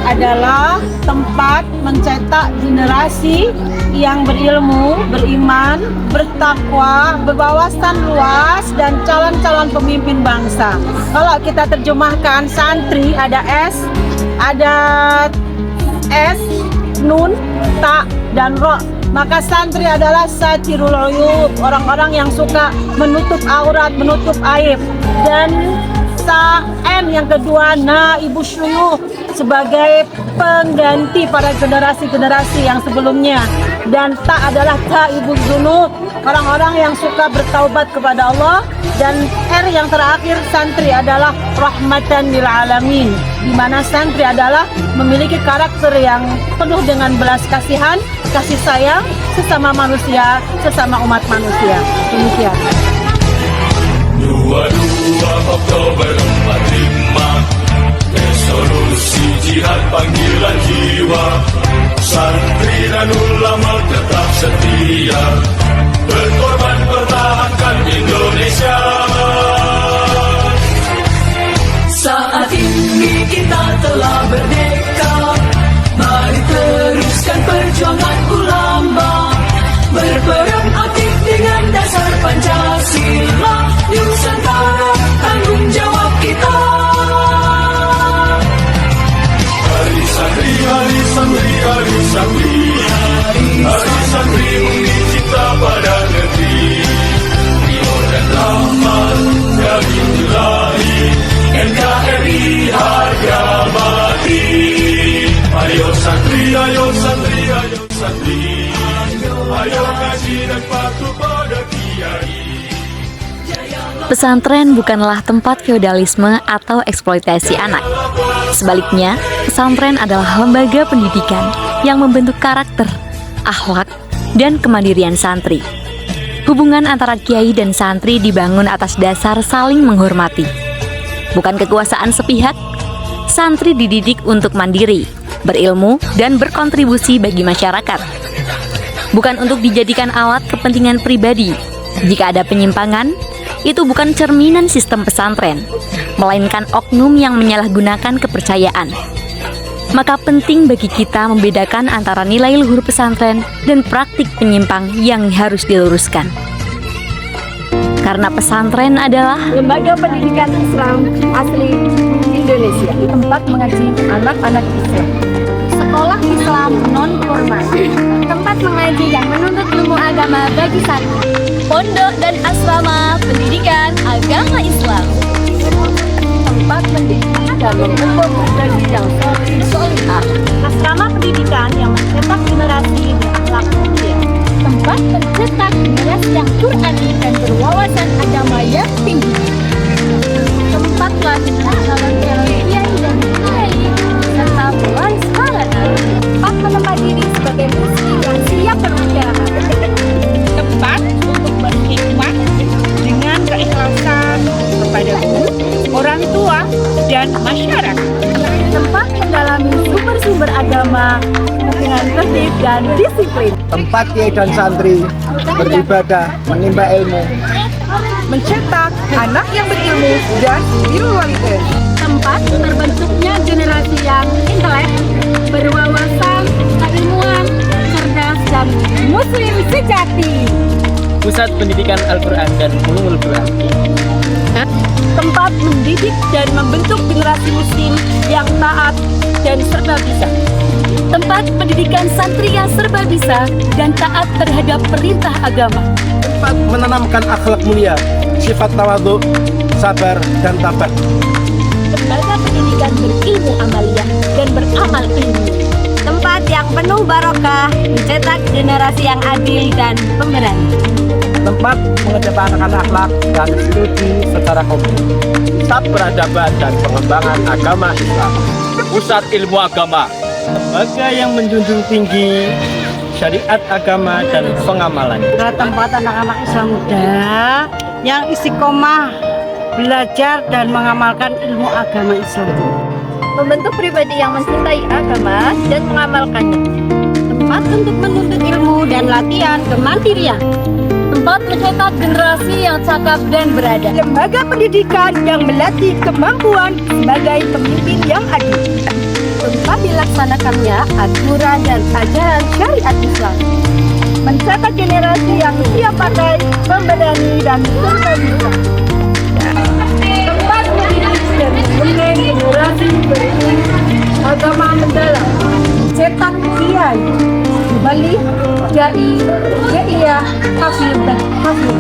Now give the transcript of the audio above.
adalah tempat mencetak generasi yang berilmu, beriman, bertakwa, berwawasan luas, dan calon-calon pemimpin bangsa. Kalau kita terjemahkan santri, ada nun, ta, dan ro. Maka santri adalah satirul uyub, orang-orang yang suka menutup aurat, menutup aib. Dan N yang kedua, ibu syuyukh, sebagai pengganti pada generasi-generasi yang sebelumnya. Dan ta adalah ibu dzunub, orang-orang yang suka bertaubat kepada Allah. Dan R yang terakhir, santri adalah rahmatan lil alamin, di mana santri adalah memiliki karakter yang penuh dengan belas kasihan, kasih sayang sesama manusia, sesama umat manusia. Demikian. 22 Oktober 45, resolusi jihad panggilan jiwa, santri dan ulama tetap setia, berkorban pertahankan Indonesia. Saat ini kita telah merdeka, mari teruskan perjuangan ulama, berperan aktif dengan dasar Pancasila, Nusantara tanggung jawab kita. Hari santri, hari santri, hari santri, hari santri undi cipta pada negeri, rio dan rahmat dari Ilahi, NKRI harga mati. Ayo santri, ayo santri, ayo santri, ayo ngaji dan patuh pada kiai. Pesantren bukanlah tempat feodalisme atau eksploitasi anak. Sebaliknya, pesantren adalah lembaga pendidikan yang membentuk karakter, akhlak, dan kemandirian santri. Hubungan antara kiai dan santri dibangun atas dasar saling menghormati. Bukan kekuasaan sepihak, santri dididik untuk mandiri, berilmu, dan berkontribusi bagi masyarakat. Bukan untuk dijadikan alat kepentingan pribadi. Jika ada penyimpangan, itu bukan cerminan sistem pesantren, melainkan oknum yang menyalahgunakan kepercayaan. Maka penting bagi kita membedakan antara nilai luhur pesantren dan praktik penyimpang yang harus diluruskan. Karena pesantren adalah Lembaga pendidikan Islam asli Indonesia, tempat mengaji anak-anak Islam. Sekolah Islam non-formal, tempat mengaji yang menuntut ilmu agama bagi santri. Pondok dan asrama pendidikan agama Islam, tempat pendidikan dan membentuk generasi yang solihah. Asrama pendidikan yang mencetak generasi berakhlak mulia. Tempat mencetak generasi yang Qur'ani dan berwawasan agama yang tinggi. Tempat pelatihan calon-calon kiai dan kiai serta pewaris harata. Tempat menempat diri sebagai muslim yang siap berusaha. Tempat untuk berkhidmat dengan keikhlasan kepada guru, orang tua, dan masyarakat. Tempat mendalami sumber-sumber agama dengan tertib dan disiplin. Tempat kiai dan santri beribadah, menimba ilmu, Mencetak anak yang berilmu dan birrul walidain. Tempat terbentuknya generasi yang intelek, berwawasan, keilmuan, cerdas, dan muslim sejati. Pusat Pendidikan Al-Quran dan Ulumul Quran. Tempat mendidik dan membentuk generasi muslim yang taat dan serba bisa. Tempat pendidikan santri yang serba bisa dan taat terhadap perintah agama. tempat menanamkan akhlak mulia, sifat tawadhu, sabar, dan tabah. Lembaga pendidikan berilmu amaliyah dan beramal ilmu. tempat yang penuh barokah, mencetak generasi yang adil dan pemberani. Tempat mengedepankan akhlak dan studi secara komplit. Pusat Peradaban dan Pengembangan Agama Islam. Pusat Ilmu Agama. Lembaga yang menjunjung tinggi syariat agama dan pengamalan. Tempat anak-anak Islam muda yang istiqomah belajar dan mengamalkan ilmu agama Islam. Membentuk pribadi yang mencintai agama dan mengamalkannya. Tempat untuk menuntut ilmu dan latihan kemandirian. Tempat mencetak generasi yang cakap dan beradab. Lembaga pendidikan yang melatih kemampuan sebagai pemimpin yang adil. Tempat dilaksanakannya aturan dan ajaran syariat Islam. Mencetak generasi yang siap pakai, pemberani, dan serba bisa. Tempat mendidik dan membentuk generasi berilmu agama mendalam. Cetak kiai, balik, dai, kiai, hafid, dan hafid.